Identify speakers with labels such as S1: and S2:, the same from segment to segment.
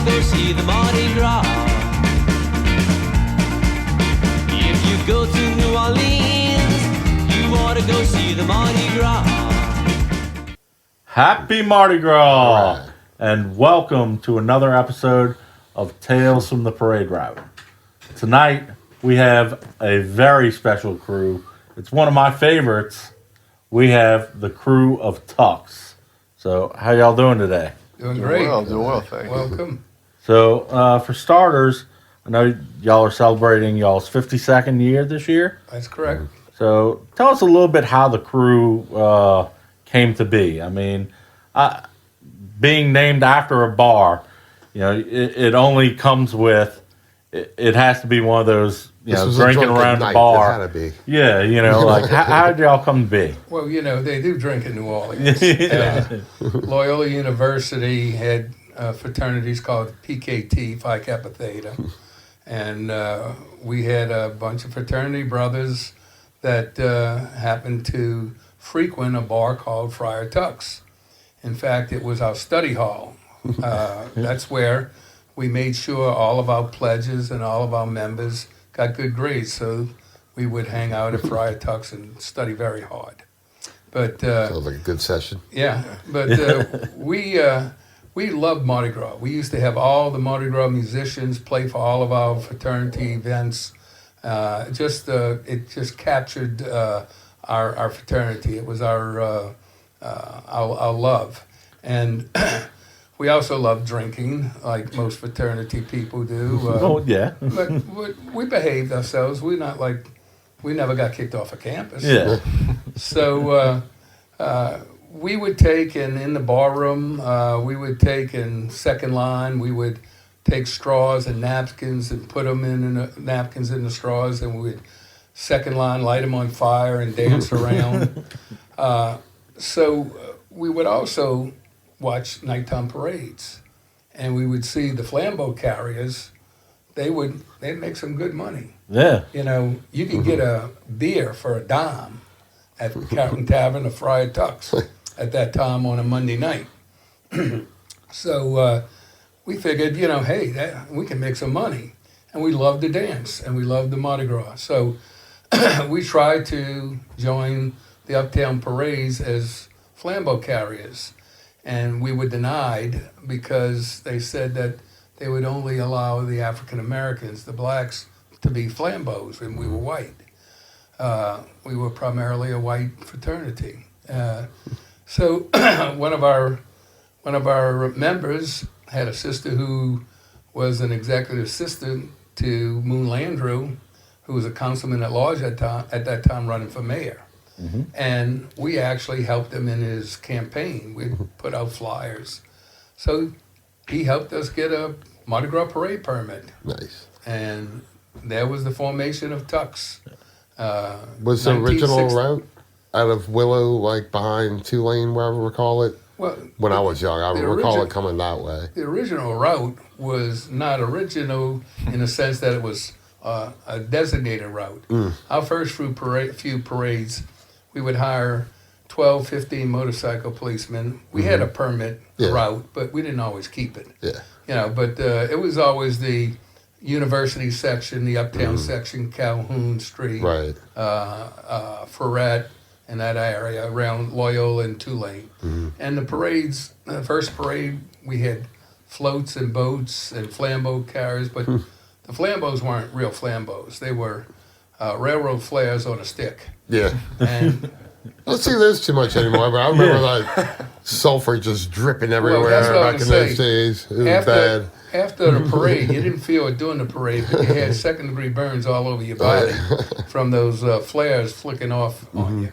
S1: go see the Mardi Gras. If you go to New Orleans, you ought to go see the Mardi Gras.
S2: Happy Mardi Gras!
S3: Right.
S2: And welcome to another episode of Tales from the Parade Route. Tonight, we have a very special crew. It's one of my favorites. We have the crew of Tux. So, how y'all doing today?
S4: Doing great.
S3: Doing well, thank you.
S4: Welcome.
S2: So, for starters, I know y'all are celebrating y'all's 52nd year this year.
S4: That's correct.
S2: So, tell us a little bit how the crew came to be. I mean, being named after a bar, you know, it only comes with, it has to be one of those, you know, drinking around the bar.
S3: It had to be.
S2: Yeah, you know, like, how did y'all come to be?
S4: Well, you know, they do drink in New Orleans. Loyola University had fraternities called PKT, Phi Kappa Theta. And we had a bunch of fraternity brothers that happened to frequent a bar called Friar Tuck's. In fact, it was our study hall. That's where we made sure all of our pledges and all of our members got good grades, so we would hang out at Friar Tuck's and study very hard. But
S3: Sounds like a good session.
S4: yeah, but we loved Mardi Gras. We used to have all the Mardi Gras musicians play for all of our fraternity events. It just captured our fraternity. It was our love, and we also love drinking, like most fraternity people do.
S2: Oh, yeah.
S4: But we behaved ourselves. We never got kicked off of campus.
S2: Yeah.
S4: So we would take, and in the ballroom, we would take in second line, we would take straws and napkins and put them in the napkins in the straws, and we would second line light them on fire and dance around. So we would also watch nighttime parades, and we would see the flambeau carriers. They'd make some good money.
S2: Yeah.
S4: You know, you could get a beer for a dime at Carrollton Tavern or Friar Tuck's at that time on a Monday night. So we figured, you know, hey, we can make some money. And we loved to dance, and we loved the Mardi Gras. So we tried to join the Uptown Parades as flambeau carriers. And we were denied because they said that they would only allow the African Americans, the blacks, to be flambeaus, and we were white. We were primarily a white fraternity. So one of our members had a sister who was an executive assistant to Moon Landrieu, who was a councilman at large at that time running for mayor. Mm-hmm. And we actually helped him in his campaign. We put out flyers. So he helped us get a Mardi Gras parade permit.
S3: Nice.
S4: And there was the formation of Tux.
S3: Was the original route out of Willow, like behind Tulane, wherever we call it?
S4: Well,
S3: when I was young, I recall it coming that way.
S4: The original route was not original in the sense that it was a designated route. Our first few parades, we would hire 12, 15 motorcycle policemen. We had a permit route, but we didn't always keep it.
S3: Yeah.
S4: You know, but it was always the University section, the Uptown section, Calhoun Street,
S3: right,
S4: Ferret, in that area around Loyola and Tulane. And the parades, the first parade, we had floats and boats and flambeau carriers, but the flambeaus weren't real flambeaus. They were railroad flares on a stick.
S3: Yeah.
S4: And
S3: I don't see those too much anymore, but I remember like sulfur just dripping everywhere back in those days. It was bad.
S4: After the parade, you didn't feel it during the parade, but you had second-degree burns all over your body from those flares flicking off on you.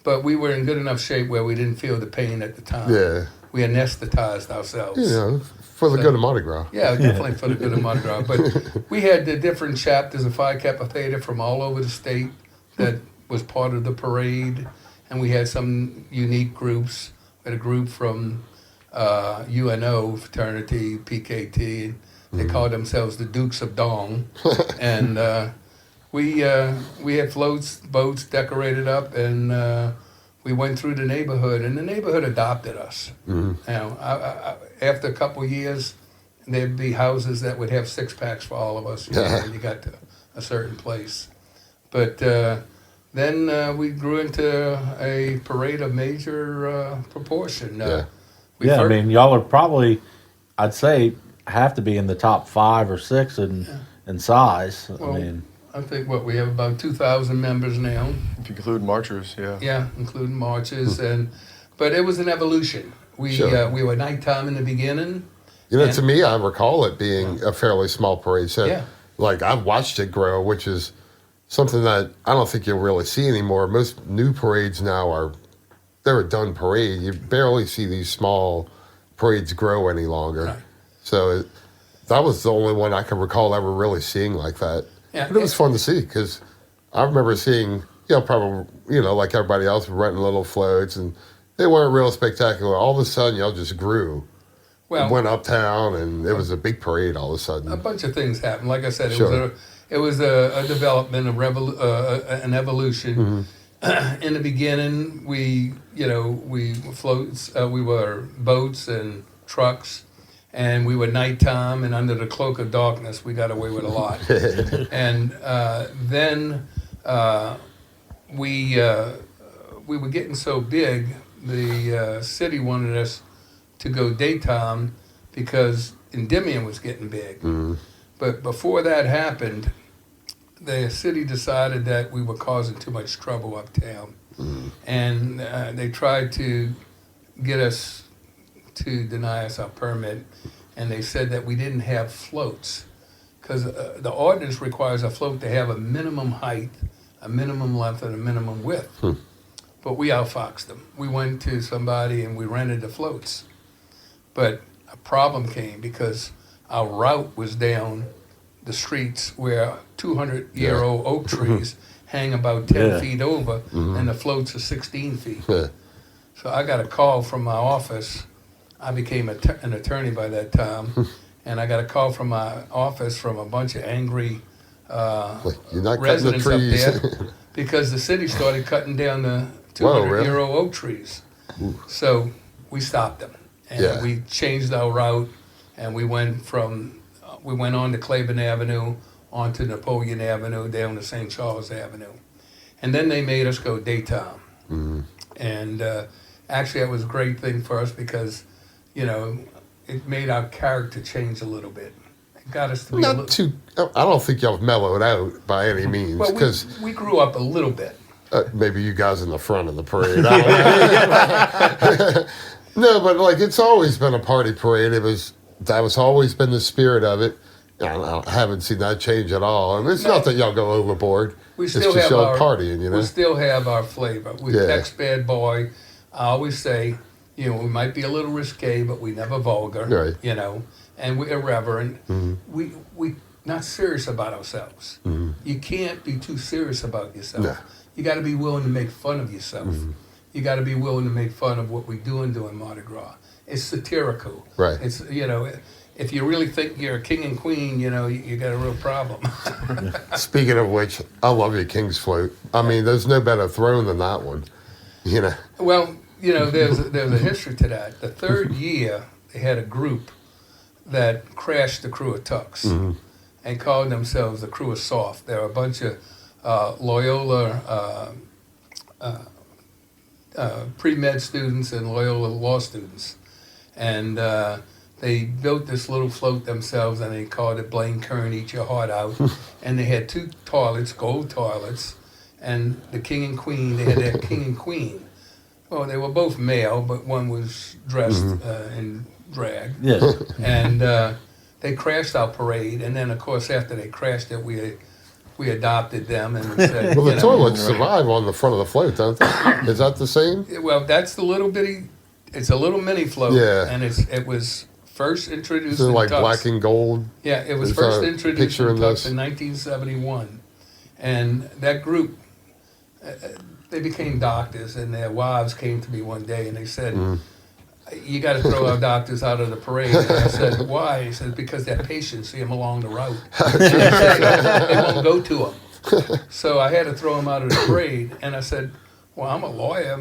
S4: But we were in good enough shape where we didn't feel the pain at the time.
S3: Yeah.
S4: We anesthetized ourselves.
S3: You know, for the good of Mardi Gras.
S4: Yeah, definitely for the good of Mardi Gras. But we had the different chapters of Phi Kappa Theta from all over the state that was part of the parade. And we had some unique groups. We had a group from UNO fraternity, PKT. They called themselves the Dukes of Dong. And we had floats, boats decorated up, and we went through the neighborhood, and the neighborhood adopted us. You know, after a couple of years, there'd be houses that would have 6-packs for all of us, when you got to a certain place. But then we grew into a parade of major proportion.
S2: I mean, y'all are probably, I'd say, have to be in the top 5 or 6 in size.
S4: Well,
S2: I mean,
S4: I think we have about 2,000 members now.
S5: If you include marchers, yeah.
S4: Yeah, including marches, but it was an evolution. We we were nighttime in the beginning.
S3: To me, I recall it being a fairly small parade. So, like, I've watched it grow, which is something that I don't think you'll really see anymore. Most new parades now they're a done parade. You barely see these small parades grow any longer.
S4: Right.
S3: So that was the only one I can recall ever really seeing like that.
S4: Yeah,
S3: but it was fun to see because I remember seeing, probably, like everybody else, renting little floats, and they weren't real spectacular. All of a sudden, y'all just grew.
S4: Well,
S3: went uptown, and it was a big parade all of a sudden.
S4: A bunch of things happened. Like I said, it was a development, an evolution. In the beginning, we floats, we were boats and trucks, and we were nighttime, and under the cloak of darkness, we got away with a lot. And then we were getting so big, the city wanted us to go daytime because Endymion was getting big. But before that happened, the city decided that we were causing too much trouble uptown. And they tried to get us to deny us our permit, and they said that we didn't have floats because the ordinance requires a float to have a minimum height, a minimum length, and a minimum width. But we outfoxed them. We went to somebody and we rented the floats. But a problem came because our route was down the streets where 200-year-old oak trees hang about 10 feet over, and the floats are 16 feet. So I got a call from my office. I became an attorney by that time, and I got a call from my office from a bunch of angry residents up there because the city started cutting down the 200-year-old oak trees. So we stopped them, and we changed our route, and we went on to Claiborne Avenue, onto Napoleon Avenue, down to St. Charles Avenue. And then they made us go daytime. And actually, that was a great thing for us because, it made our character change a little bit. It got us to be
S3: I don't think y'all mellowed out by any means.
S4: Well, we grew up a little bit.
S3: Maybe you guys in the front of the parade. No, but like it's always been a party parade. That was always been the spirit of it. I haven't seen that change at all. And it's not that y'all go overboard. It's just y'all partying,
S4: We still have our flavor. We text bad boy. I always say, we might be a little risque, but we never vulgar.
S3: Right.
S4: And we're irreverent. We not serious about ourselves. You can't be too serious about yourself.
S3: No.
S4: You got to be willing to make fun of yourself. You got to be willing to make fun of what we're doing Mardi Gras. It's satirical.
S3: Right.
S4: It's if you really think you're a king and queen, you got a real problem.
S3: Speaking of which, I love your King's Float. I mean, there's no better throne than that one.
S4: Well, there's a history to that. The third year, they had a group that crashed the Crew of Tux and called themselves the Crew of Soft. There were a bunch of Loyola pre-med students and Loyola law students. And they built this little float themselves, and they called it Blaine Kern Eat Your Heart Out. And they had 2 toilets, gold toilets, and the king and queen, they had their king and queen. Well, they were both male, but one was dressed in drag.
S2: Yeah.
S4: And they crashed our parade, and then, of course, after they crashed it, we adopted them and said,
S3: well, the toilets survive on the front of the float, don't they? Is that the same?
S4: Well, that's the little bitty. It's a little mini float, and it was first introduced in
S3: like
S4: Tux.
S3: black and gold.
S4: Yeah, it was first introduced in Tux in 1971, and that group, they became doctors, and their wives came to me one day and they said, "You got to throw our doctors out of the parade." And I said, "Why?" He said, "Because their patients see them along the route. They won't go to them." So I had to throw them out of the parade, and I said, "Well, I'm a lawyer.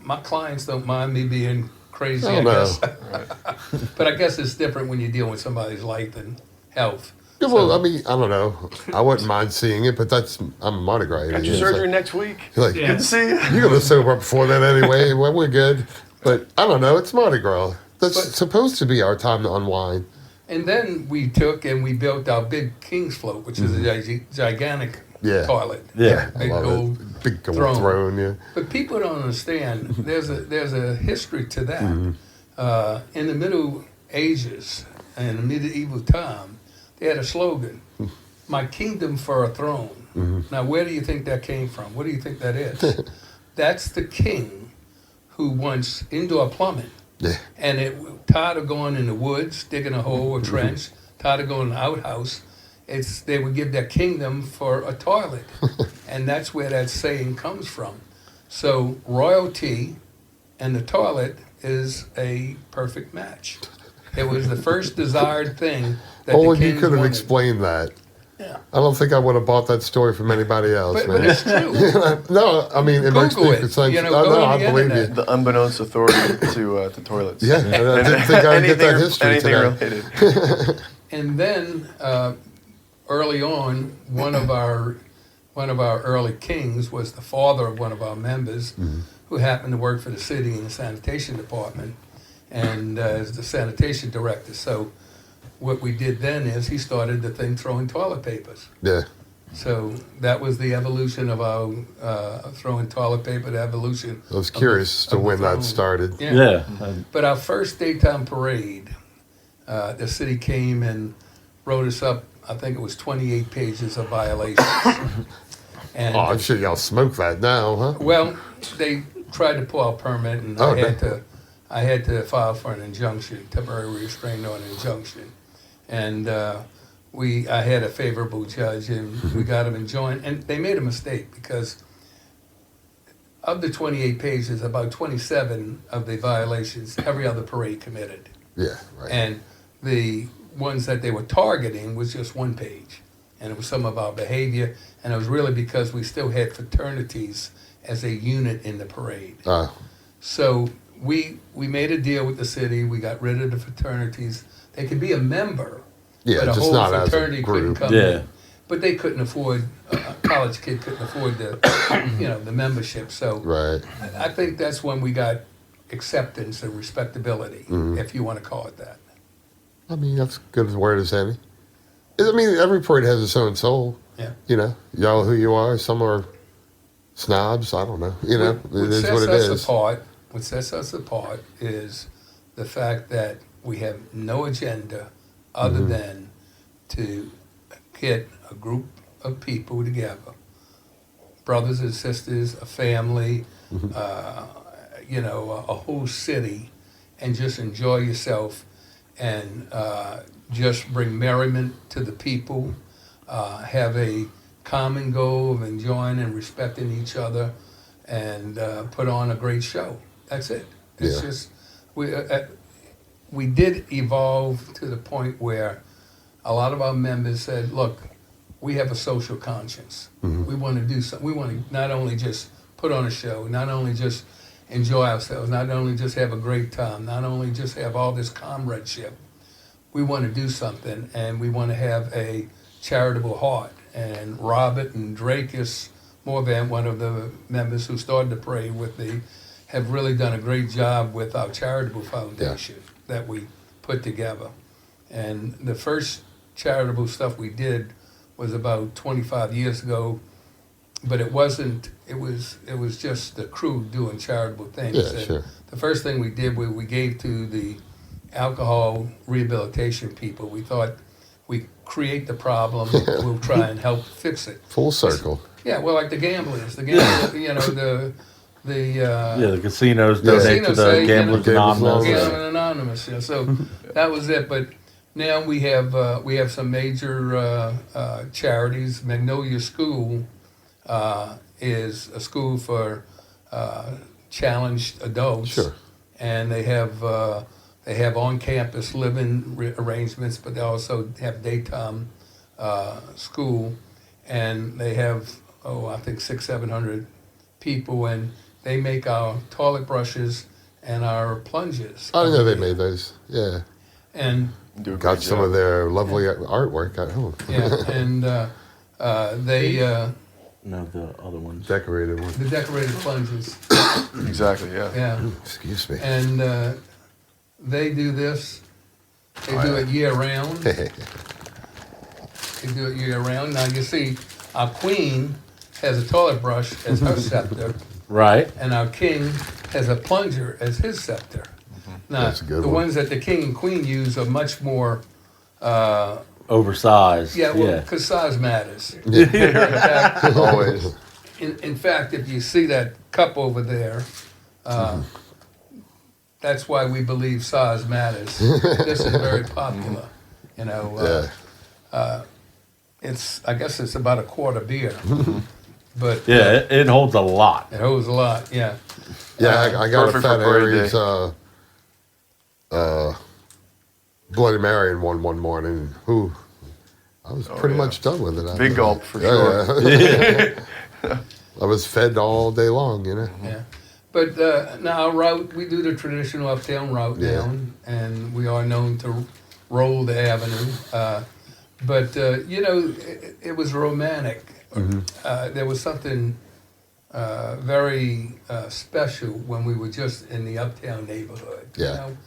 S4: My clients don't mind me being crazy,
S3: I
S4: I
S3: don't know.
S4: guess. But I guess it's different when you're dealing with somebody's life and health.
S3: Yeah, well, I mean, I don't know. I wouldn't mind seeing it, but I'm a Mardi Gras.
S5: Got your
S3: It's
S5: surgery
S3: like,
S5: next week.
S3: you're like,
S5: Good to see you.
S3: you're going to sober up before that anyway. Well, we're good. But I don't know. It's Mardi Gras. That's supposed to be our time to unwind.
S4: And then we took and we built our big King's float, which is a gigantic
S3: Yeah.
S4: toilet.
S2: Yeah.
S3: I
S4: Big
S3: love
S4: gold
S3: it. Big gold
S4: throne.
S3: throne, yeah.
S4: But people don't understand. There's a history to that. In the Middle Ages and the medieval time, they had a slogan: "My kingdom for a throne." Now, where do you think that came from? What do you think that is? That's the king who wants indoor plumbing,
S3: Yeah.
S4: and tired of going in the woods, digging a hole or trench, tired of going in the outhouse. They would give their kingdom for a toilet, and that's where that saying comes from. So royalty and the toilet is a perfect match. It was the first desired thing that
S3: Only
S4: the
S3: you
S4: kings
S3: could have
S4: wanted.
S3: explained that.
S4: Yeah.
S3: I don't think I would have bought that story from anybody else,
S4: But
S3: man.
S4: it's true.
S3: No, I mean, it makes
S4: Google
S3: perfect
S4: it.
S3: sense.
S4: You know,
S3: Oh,
S4: go
S3: no,
S4: on
S3: I
S4: the
S3: believe
S4: internet.
S3: you.
S5: The unbeknownst authority to toilets.
S3: Yeah, and I didn't think I would get that history
S5: anything
S3: today.
S5: related.
S4: And then early on, one of our early kings was the father of one of our members, who happened to work for the city in the sanitation department, and as the sanitation director. So what we did then is he started the thing throwing toilet papers.
S3: Yeah.
S4: So that was the evolution of our throwing toilet paper. The evolution.
S3: I was curious to when that
S4: throne.
S3: started.
S2: Yeah.
S4: But our first daytime parade, the city came and wrote us up. I think it was 28 pages of violations. And
S3: Oh, I'm sure y'all smoke that now, huh?
S4: well, they tried to pull out permit, and
S3: Oh,
S4: I had to file for an injunction, temporary restraining order injunction, and I had a favorable judge, and we got them enjoined. And they made a mistake because of the 28 pages, about 27 of the violations every other parade committed,
S3: Yeah, right.
S4: and the ones that they were targeting was just one page, and it was some of our behavior, and it was really because we still had fraternities as a unit in the parade. So we made a deal with the city. We got rid of the fraternities. They could be a member,
S3: Yeah,
S4: but a
S3: just
S4: whole
S3: not as a
S4: fraternity couldn't
S3: group.
S4: come
S2: Yeah.
S4: in. But they couldn't afford, a college kid couldn't afford the, the membership. So
S3: Right.
S4: I think that's when we got acceptance and respectability, if you want to call it that.
S3: I mean, that's good as word as any. I mean, every parade has its own soul.
S4: Yeah.
S3: You know, y'all who you are. Some are snobs. I don't know. You know,
S4: What
S3: it is
S4: sets
S3: what it
S4: us
S3: is.
S4: apart, what sets us apart is the fact that we have no agenda other
S3: Mm-hmm.
S4: than to get a group of people together, brothers and sisters, a family,
S3: Mm-hmm.
S4: a whole city, and just enjoy yourself and just bring merriment to the people, have a common goal of enjoying and respecting each other, and put on a great show. That's it. It's
S3: Yeah.
S4: just we did evolve to the point where a lot of our members said, "Look, we have a social conscience. We want to do something. We want to not only just put on a show, not only just enjoy ourselves, not only just have a great time, not only just have all this comradeship. We want to do something, and we want to have a charitable heart." And Robert and Drakus Morvan, one of the members who started the parade with me, have really done a great job with our charitable foundation that we put together. And the first charitable stuff we did was about 25 years ago, but it wasn't, it was just the crew doing charitable things.
S3: Yeah,
S4: And
S3: sure.
S4: the first thing we did was we gave to the alcohol rehabilitation people. We thought we create the problem, we'll try and help fix it.
S3: Full circle.
S4: Yeah, well, like the gamblers, the
S2: The casinos
S3: Yeah.
S2: donate to
S4: Casinos
S2: the
S4: say,
S2: Gamblers
S3: Gamblers
S2: Anonymous.
S3: Anonymous.
S4: Gambling Anonymous. Yeah, so that was it. But now we have some major charities. Magnolia School is a school for challenged adults,
S3: Sure.
S4: and they have on-campus living arrangements, but they also have daytime school, and they have I think 600-700 people, and they make our toilet brushes and our plunges.
S3: I know they made those. Yeah.
S4: And
S5: Do a
S3: Got
S5: great
S3: some
S5: job.
S3: of their lovely artwork at home.
S4: yeah, and they
S2: No, the other ones.
S3: Decorated one.
S4: the decorated plunges.
S5: Exactly, yeah.
S4: Yeah,
S3: Excuse me.
S4: and they do this. They do it year round. They do it year round. Now you see, our queen has a toilet brush as her scepter,
S2: Right.
S4: and our king has a plunger as his scepter. Now,
S3: That's a good
S4: the
S3: one.
S4: ones that the king and queen use are much more,
S2: Oversized.
S4: yeah, well, because size matters.
S5: Always.
S4: In fact, if you see that cup over there, that's why we believe size matters. This is very popular. You know, I guess it's about a quart of beer, but
S2: Yeah, it holds a lot.
S4: it holds a lot. Yeah,
S3: Yeah, I got a
S5: Perfect
S3: Fat
S5: for parade
S3: Aries
S5: day.
S3: Bloody Mary in one morning. I was pretty
S5: yeah.
S3: much done with it. after
S5: Big
S3: that.
S5: gulp for
S3: Yeah,
S5: sure.
S3: yeah. I was fed all day long, you know.
S4: yeah. But now our route, we do the traditional uptown route
S3: Yeah.
S4: down, and we are known to roll the avenue. But you know, it was romantic. There was something very special when we were just in the uptown neighborhood.
S3: Yeah.
S4: You know?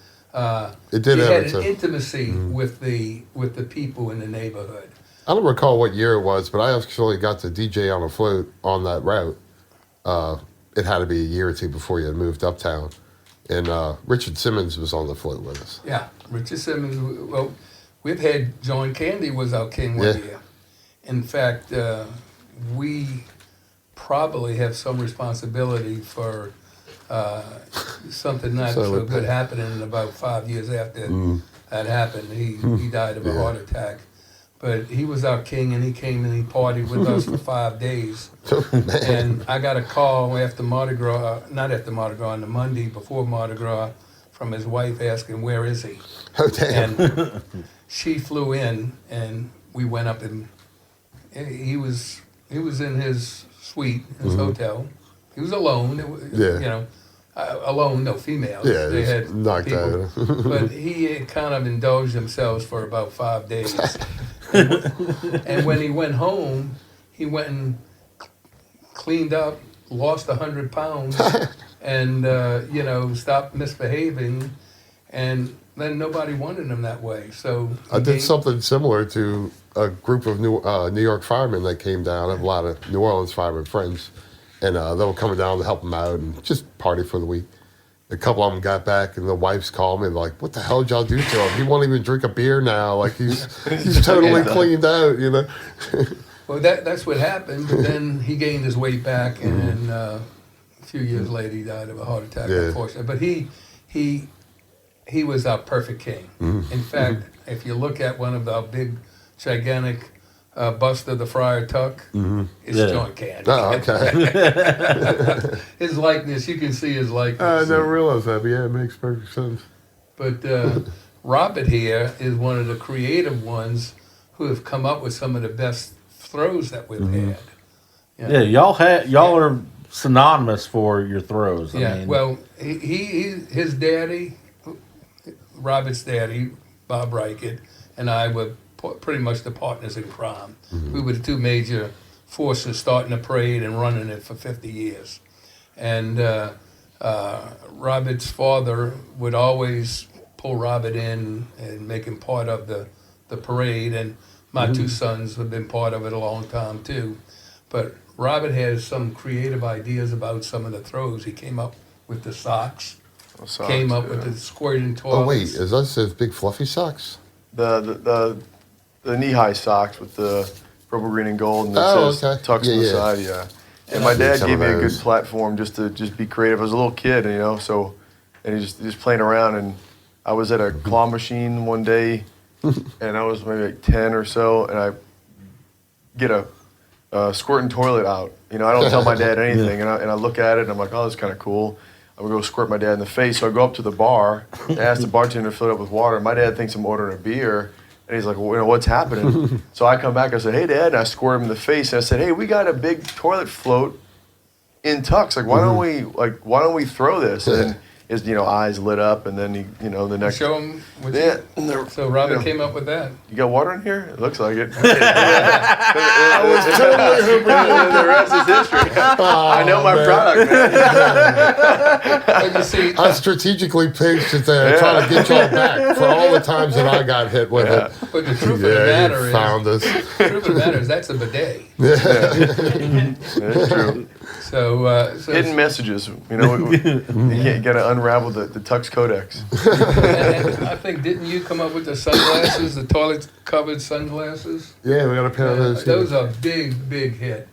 S3: It did
S4: you
S3: have
S4: had
S3: its
S4: an
S3: own-
S4: intimacy with the people in the neighborhood.
S3: I don't recall what year it was, but I actually got to DJ on a float on that route. It had to be a year or two before you had moved uptown. And Richard Simmons was on the float with us.
S4: Yeah, Richard Simmons. Well, we've had John Candy was our king one
S3: Yeah.
S4: year. In fact, we probably have some responsibility for something not
S3: So
S4: so
S3: would-
S4: good happening about 5 years after that happened. He died of a
S3: Yeah.
S4: heart attack. But he was our king, and he came and he partied with us for 5 days. And I got a call after Mardi Gras, not after Mardi Gras, on the Monday before Mardi Gras, from his wife asking, "Where is he?"
S3: Oh, damn.
S4: And she flew in, and we went up, and he was in his suite, his hotel. He was alone. It was,
S3: Yeah.
S4: You know, alone, no females.
S3: Yeah,
S4: they
S3: he's
S4: had
S3: knocked
S4: people.
S3: out.
S4: But he had kind of indulged himself for about 5 days. And when he went home, he went and cleaned up, lost 100 pounds, and you know, stopped misbehaving, and then nobody wanted him that way. So
S3: I
S4: he
S3: did
S4: gained-
S3: something similar to a group of New York firemen that came down. I have a lot of New Orleans firemen friends, and they were coming down to help them out and just party for the week. A couple of them got back, and the wives called me like, "What the hell did y'all do to him? He won't even drink a bear now. Like he's totally cleaned out, you know."
S4: Well, that's what happened. But then he gained his weight back, and then a few years later, he died of a heart attack,
S3: Yeah.
S4: unfortunately. But he was our perfect king. In fact, if you look at one of our big, gigantic bust of the Friar Tuck, it's
S2: Yeah.
S4: John Candy.
S3: Oh, okay.
S4: His likeness, you can see his
S3: I
S4: likeness.
S3: never realized that, but yeah, it makes perfect sense.
S4: But Robert here is one of the creative ones who have come up with some of the best throws that we've had. You know?
S2: Yeah, y'all are synonymous for your throws. I
S4: Yeah,
S2: mean,
S4: well, his daddy, Robert's daddy, Bob Reichert, and I were pretty much the partners in crime. We were the two major forces starting the parade and running it for 50 years. And Robert's father would always pull Robert in and make him part of the parade, and my two sons have been part of it a long time too. But Robert has some creative ideas about some of the throws. He came up with the socks,
S5: Socks,
S4: came up
S5: yeah.
S4: with the squirting toilets.
S3: Oh wait, is that those big fluffy socks?
S5: The knee-high socks with the purple, green, and gold, and it
S3: Oh,
S5: says
S3: okay.
S5: Tucks on
S3: Yeah,
S5: the
S3: yeah.
S5: side, yeah. And
S4: And
S5: my
S4: I
S3: did
S5: dad
S3: some
S5: gave
S3: of
S5: me a good
S3: those.
S5: platform just to be creative. I was a little kid, you know, so, and just playing around, and I was at a claw machine one day, and I was maybe like 10 or so, and I get a squirting toilet out. You know, I don't tell my dad anything, and I look at it, and I'm like, oh, that's kind of cool. I'm gonna go squirt my dad in the face. So I go up to the bar, ask the bartender to fill it up with water. My dad thinks I'm ordering a beer, and he's like, well, you know, what's happening? So I come back, I said, hey, Dad, and I squirt him in the face, and I said, hey, we got a big toilet float in Tux. Like, why don't we throw this? And his eyes lit up, and then the next.
S4: Show them.
S5: Yeah.
S4: So Robin came up with that.
S5: You got water in here? It looks like it. The rest is history. I know my product, man.
S4: But you see,
S3: I strategically pitched it there, trying to get y'all back for all the times that I got hit with it.
S4: but the truth of the matter
S3: you
S4: is,
S3: found us.
S4: the truth of the matter is that's a bidet.
S5: That's true.
S4: So
S5: Hidden messages. You got to unravel the Tux Codex.
S4: and I think, didn't you come up with the sunglasses, the toilet-covered sunglasses?
S3: Yeah, we got a pair of those.
S4: Those are big hit.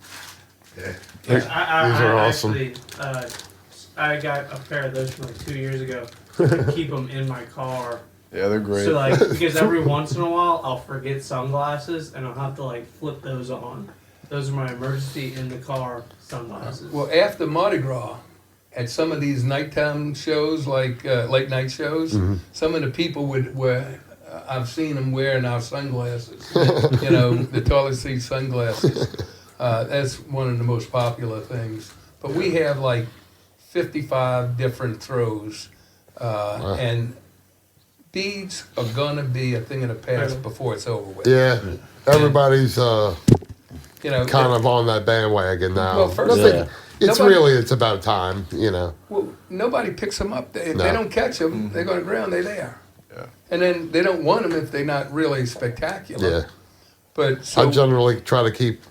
S3: These are awesome.
S6: Actually, I got a pair of those from like 2 years ago. To keep them in my car.
S5: Yeah, they're great.
S6: So like, because every once in a while I'll forget sunglasses and I'll have to like flip those on. Those are my emergency in the car sunglasses.
S4: Well, after Mardi Gras, at some of these nighttime shows, like late night shows, some of the people I've seen them wearing our sunglasses. The toilet seat sunglasses. That's one of the most popular things. But we have like 55 different throws, and beads are gonna be a thing of the past before it's over with.
S3: Yeah, everybody's kind of on that bandwagon now.
S4: Well, first,
S3: It's about time,
S4: Well, nobody picks them up. If they don't catch them, they're going to ground. They're there.
S5: Yeah.
S4: And then they don't want them if they're not really spectacular.
S3: Yeah.
S4: But so
S3: I generally try to keep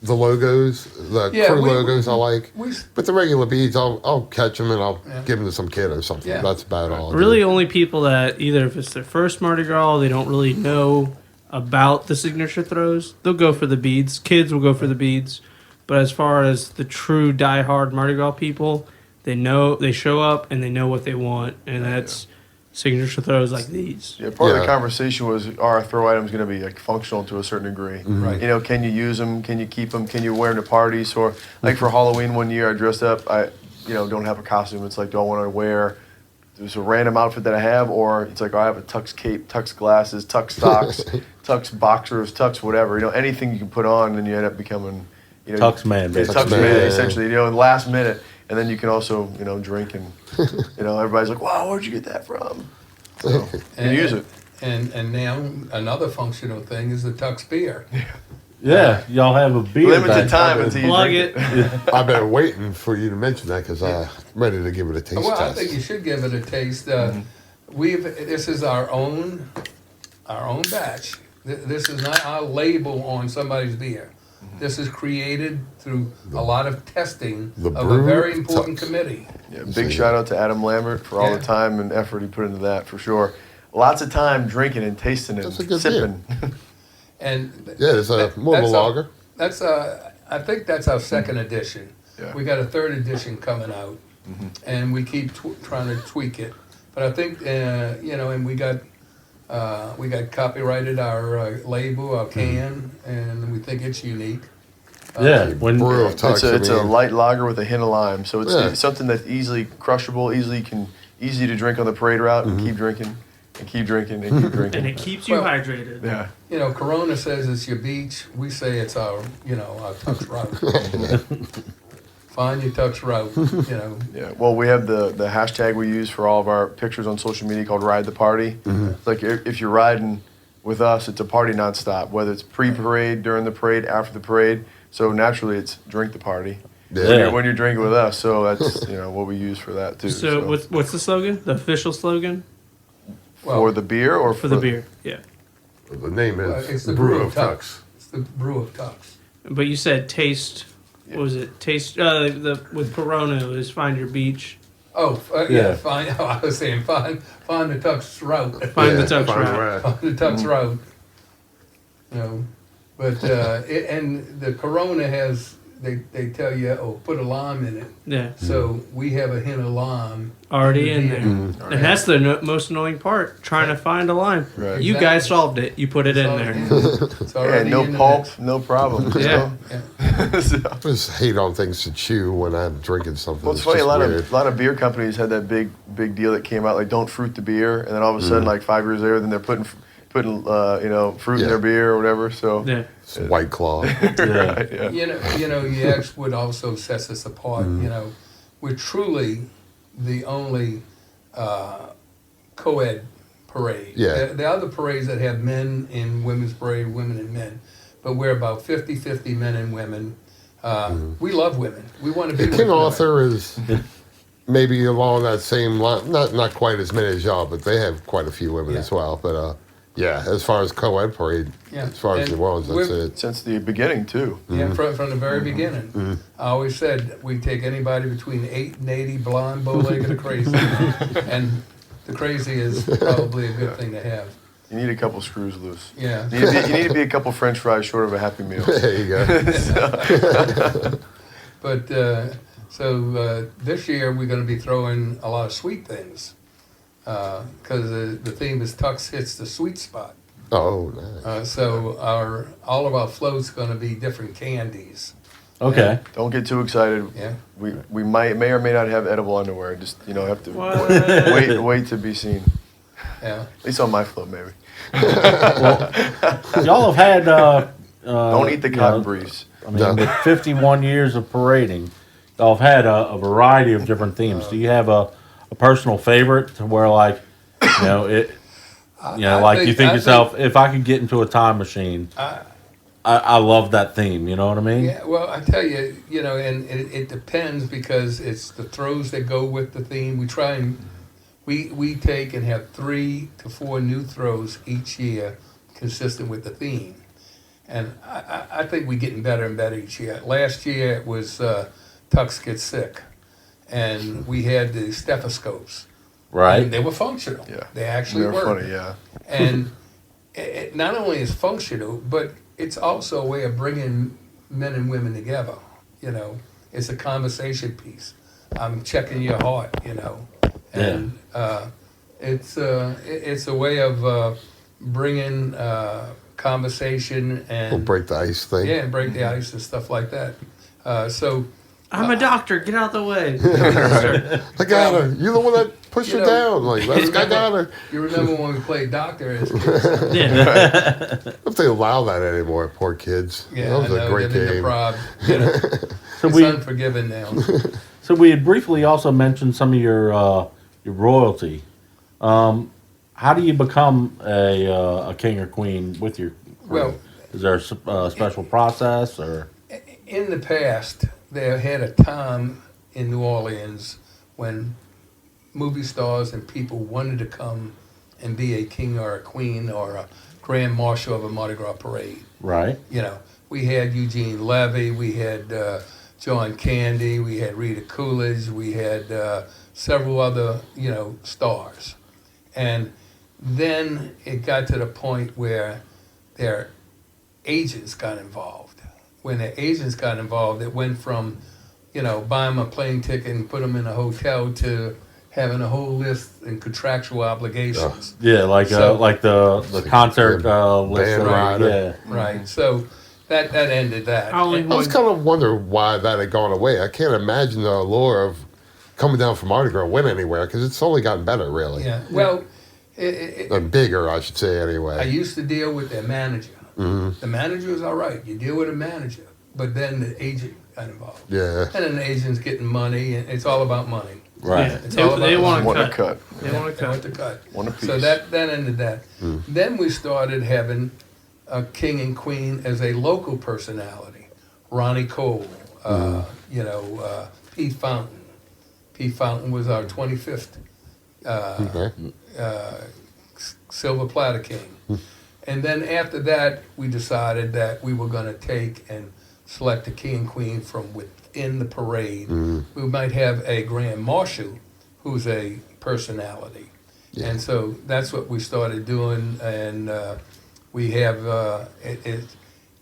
S3: the logos, crew logos I like. But the regular beads, I'll catch them and I'll give them to some kid or something.
S4: Yeah.
S3: That's about all.
S6: Really, only people that either if it's their first Mardi Gras, they don't really know about the signature throws, they'll go for the beads. Kids will go for the beads. But as far as the true diehard Mardi Gras people, they show up and they know what they want, and that's signature throws like these.
S5: Yeah, part of the conversation was, are our throw items going to be like functional to a certain degree?
S4: Right.
S5: Can you use them? Can you keep them? Can you wear them to parties? Or like for Halloween one year, I dressed up. I don't have a costume. It's like, do I want to wear there's a random outfit that I have, or it's like, I have a tux cape, tux glasses, tux socks, tux boxers, tux whatever. anything you can put on, and you end up becoming,
S2: Tux man,
S5: basically. Tux man, essentially. In the last minute, and then you can also, drink, and everybody's like, wow, where'd you get that from? So you can use it.
S4: And now another functional thing is the tux beer.
S2: Yeah, y'all have a beer.
S5: Limited time until you
S6: Plug
S5: drink
S6: it.
S3: I've been waiting for you to mention that because I'm ready to give it a taste
S4: Well,
S3: test.
S4: I think you should give it a taste. This is our own batch. This is not our label on somebody's beer. This is created through a lot of testing of a very important committee.
S5: Yeah, big shout out to Adam Lambert for all the time and effort he put into that, for sure. Lots of time drinking and tasting and sipping.
S4: And
S3: it's more of a lager.
S4: I think that's our second edition.
S5: Yeah.
S4: We got a third edition coming out, and we keep trying to tweak it. But I think and we got copyrighted our label, our can, and we think it's unique.
S3: Brew of Tux,
S5: it's a light lager with a hint of lime, so it's something that's easy crushable, easy to drink on the parade route and keep drinking. And keep drinking and keep drinking.
S6: And it keeps you hydrated.
S5: Yeah.
S4: Corona says it's your beach. We say it's our tux route. Find your tux route,
S5: Yeah. Well, we have the hashtag we use for all of our pictures on social media called Ride the Party. It's like if you're riding with us, it's a party nonstop, whether it's pre-parade, during the parade, after the parade. So naturally, it's drink the party. When you're drinking with us. So that's what we use for that too.
S6: So what's the slogan? The official slogan?
S5: For the beer or
S6: for the beer? Yeah.
S3: The name is
S4: it's the
S3: Brew of Tux.
S4: It's the Brew of Tux.
S6: But you said taste. What was it? Taste. With Corona, it was find your beach.
S4: Oh, find. I was saying find the tux route.
S6: Find the tux route.
S4: Find the tux route. But and the Corona has. They tell you, put a lime in it.
S6: Yeah.
S4: So we have a hint of lime
S6: already in there. And that's the most annoying part, trying to find a lime.
S5: Right.
S6: You guys solved it. You put it in there.
S4: It's already
S5: no
S4: in the
S5: pulp,
S4: mix.
S5: no problem.
S6: Yeah.
S3: I just hate on things to chew when I'm drinking something.
S5: Well, it's funny. A lot of beer companies had that big deal that came out, like don't fruit the beer, and then all of a sudden, like 5 years later, then they're putting fruit in their beer or whatever. So
S3: it's White Claw.
S5: Right, yeah.
S4: You asked what also sets us apart. We're truly the only co-ed parade.
S3: Yeah.
S4: The other parades that have men and women's parade, women and men, but we're about 50-50 men and women. We love women. We want to be with
S3: King
S4: women.
S3: Arthur is maybe along that same line. Not quite as many as y'all, but they have quite a few women
S4: Yeah.
S3: as well. But yeah, as far as co-ed parade,
S4: Yeah.
S3: as far as
S4: And
S3: New Orleans, that's
S4: we're-
S3: it.
S5: Since the beginning too.
S4: Yeah, from the very beginning. I always said we take anybody between 8 and 80, blonde, bow-legged, or crazy. And the crazy is probably a good thing to have.
S5: You need a couple screws loose.
S4: Yeah.
S5: You need to be a couple French fries short of a Happy Meal.
S3: There you go.
S4: But so this year we're going to be throwing a lot of sweet things because the theme is Tux hits the sweet spot.
S3: Oh, nice.
S4: So all of our floats going to be different candies.
S2: Okay.
S5: Don't get too excited.
S4: Yeah.
S5: We may or may not have edible underwear. Just have to
S6: What?
S5: wait to be seen.
S4: Yeah.
S5: At least on my float, maybe.
S2: Y'all have had.
S5: Don't eat the
S2: you
S5: cotton
S2: know,
S5: breeze.
S2: I mean,
S3: No.
S2: with 51 years of parading, y'all have had a variety of different themes. Do you have a personal favorite to where, like, it?
S4: I
S2: You think yourself, if I could get into a time machine, I love that theme. You know what I mean?
S4: Yeah, well, I tell you, and it depends because it's the throws that go with the theme. We try and we take and have 3 to 4 new throws each year, consistent with the theme. And I think we're getting better and better each year. Last year it was Tux Gets Sick, and we had the stethoscopes.
S2: Right.
S4: And they were functional.
S5: Yeah.
S4: They actually
S5: They're
S4: worked.
S5: funny, yeah.
S4: And it not only is functional, but it's also a way of bringing men and women together. It's a conversation piece. I'm checking your heart. And it's a way of bringing conversation and
S3: We'll break the ice thing.
S4: yeah, and break the ice and stuff like that. So
S6: I'm a doctor. Get out the way.
S3: I got her. You're the one that pushed her down. Like, I got her.
S4: you remember when we played doctor as kids?
S6: Yeah.
S3: If they allow that anymore, poor kids.
S4: Yeah,
S3: That was
S4: I
S3: a
S4: know,
S3: great
S4: they're
S3: game.
S4: deprived.
S2: So
S4: It's
S2: we
S4: unforgiven now.
S2: so we had briefly also mentioned some of your royalty. How do you become a king or queen with your?
S4: Well,
S2: is there a special process or?
S4: in the past, there had a time in New Orleans when movie stars and people wanted to come and be a king or a queen or a grand marshal of a Mardi Gras parade.
S2: Right.
S4: We had Eugene Levy, we had John Candy, we had Rita Coolidge, we had several other, stars. And then it got to the point where their agents got involved. When the agents got involved, it went from, buying them a plane ticket and put them in a hotel to having a whole list and contractual obligations.
S2: Yeah, like
S4: So-
S2: the concert list.
S3: band
S2: that-
S3: rider.
S2: Yeah.
S4: Right. So that ended that.
S6: I only
S3: I was
S6: one.
S3: kind of wondering why that had gone away. I can't imagine the allure of coming down from Mardi Gras went anywhere because it's only gotten better, really.
S4: Yeah. Well,
S3: Bigger, I should say, anyway.
S4: I used to deal with their manager. The manager was all right. You deal with a manager, but then the agent got involved.
S3: Yeah.
S4: And then the agent's getting money, and it's all about money.
S2: Right.
S6: Yeah.
S4: It's all
S6: They
S4: about
S6: want
S5: Want
S6: to
S5: a
S6: cut.
S5: cut.
S6: They want to
S4: They want
S6: cut.
S4: to cut.
S5: Want a piece.
S4: So that ended that. Then we started having a king and queen as a local personality. Ronnie Cole, Pete Fountain. Pete Fountain was our 25th
S3: Okay.
S4: Silver Platter King. And then after that, we decided that we were going to take and select a king and queen from within the parade. We might have a grand marshal who's a personality.
S3: Yeah.
S4: And so that's what we started doing. And we have,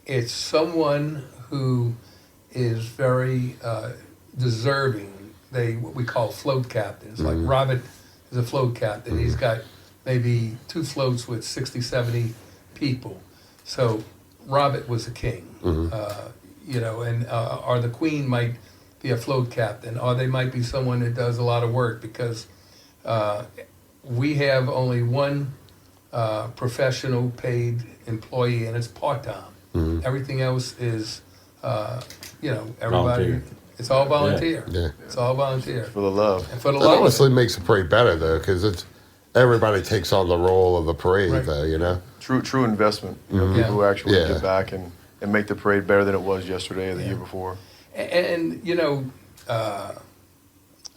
S4: it's someone who is very deserving. What we call float captains. Like Robert is a float captain. He's got maybe 2 floats with 60, 70 people. So Robert was a king, and or the queen might be a float captain, or they might be someone that does a lot of work because we have only one professional paid employee, and it's part-time. Everything else is, everybody.
S2: Volunteer.
S4: It's all volunteer.
S3: Yeah.
S4: It's all volunteer.
S5: For the love.
S4: And for the
S3: It
S4: love.
S3: honestly makes the parade better though, because it's everybody takes on the role of the parade
S4: Right.
S3: though, you know.
S5: True investment. You know,
S3: Mhm.
S5: people who actually
S3: Yeah.
S5: give back and make the parade better than it was yesterday or the year before.
S4: And you know,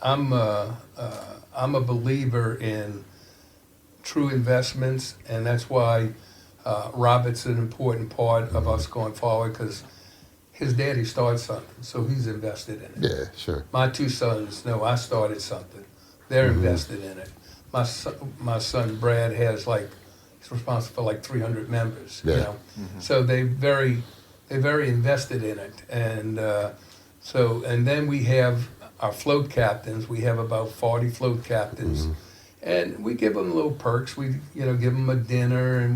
S4: I'm a believer in true investments, and that's why Robert's an important part of us going forward, because his daddy started something, so he's invested in it.
S3: Yeah, sure.
S4: My two sons know I started something; they're invested in it. My son Brad has he's responsible for 300 members.
S3: Yeah.
S4: You know, so they're very invested in it, and and then we have our float captains. We have about 40 float captains, and we give them little perks. We give them a dinner,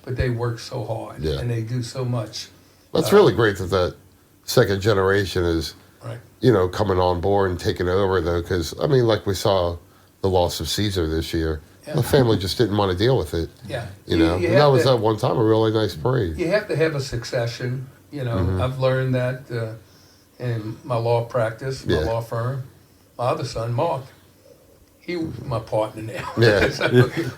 S4: but they work so hard
S3: Yeah.
S4: and they do so much.
S3: That's really great that second generation is,
S4: Right.
S3: coming on board and taking over though, because I mean, like we saw the loss of Caesar this year.
S4: Yeah.
S3: The family just didn't want to deal with it.
S4: Yeah.
S3: You know,
S4: You
S3: and that
S4: have
S3: was
S4: to-
S3: at one time a really nice parade.
S4: You have to have a succession. I've learned that in my law practice, my
S3: Yeah.
S4: law firm. My other son, Mark, he was my partner now.
S3: Yeah.
S4: So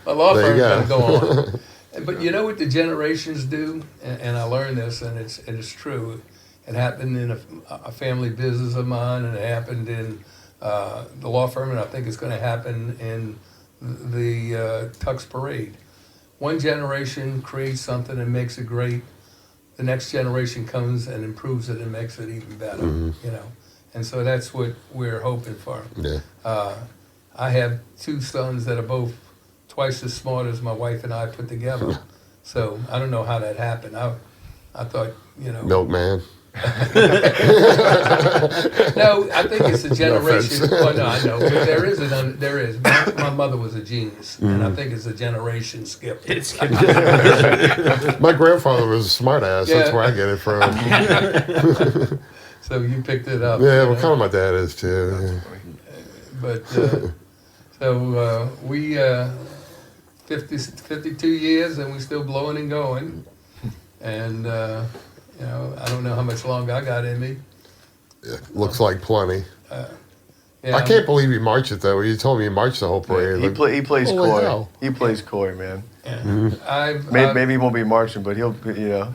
S4: my law
S3: There
S4: firm's
S3: you
S4: going to
S3: go.
S4: go on. But you know what the generations do, and I learned this, and it's true. It happened in a family business of mine, and it happened in the law firm, and I think it's going to happen in the Tux Parade. One generation creates something and makes it great. The next generation comes and improves it and makes it even better. And so that's what we're hoping for.
S3: Yeah.
S4: I have two sons that are both twice as smart as my wife and I put together. So I don't know how that happened. I thought,
S3: Milkman.
S4: No, I think it's a generation.
S3: offense.
S4: Well, no, I know, but there is. My mother was a genius, and I think it's a generation skip.
S6: It's
S3: My grandfather was a smart ass. That's
S4: Yeah.
S3: where I get it from.
S4: So you picked it up.
S3: Yeah, well, kind of my dad is too. Yeah.
S4: But so we 52 years, and we're still blowing and going. And I don't know how much longer I got in me.
S3: Yeah, looks like plenty.
S4: Yeah,
S3: I can't believe you marched it though. You told me you marched the whole parade.
S5: He
S3: Like,
S5: he plays
S3: holy
S5: coy.
S3: hell.
S5: He plays coy, man.
S4: Yeah. I've,
S5: Maybe he won't be marching, but he'll,
S3: yeah.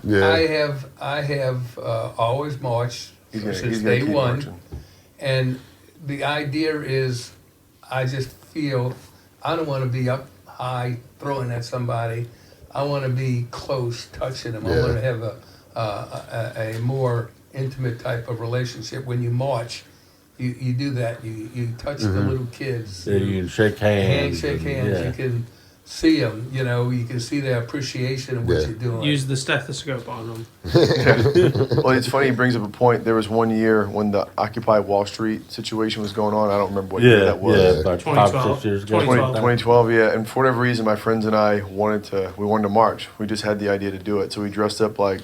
S4: I have always marched
S5: he's gonna
S4: since day
S5: keep
S4: one,
S5: marching.
S4: and the idea is, I just feel I don't want to be up high throwing at somebody. I want to be close, touching them. I
S3: Yeah.
S4: want to have a more intimate type of relationship. When you march, you do that. You touch the little kids.
S2: Yeah, you can shake hands.
S4: Shake hands.
S2: Yeah.
S4: You can see them. You can see their appreciation of what
S3: Yeah.
S4: you're doing.
S6: use the stethoscope on them.
S5: Well, it's funny he brings up a point. There was one year when the Occupy Wall Street situation was going on. I don't remember what year
S2: Yeah,
S5: that was.
S2: yeah, about
S6: 2012.
S2: 5-6 years ago.
S6: 2012.
S5: Yeah. And for whatever reason, my friends and I wanted to march. We just had the idea to do it. So we dressed up like,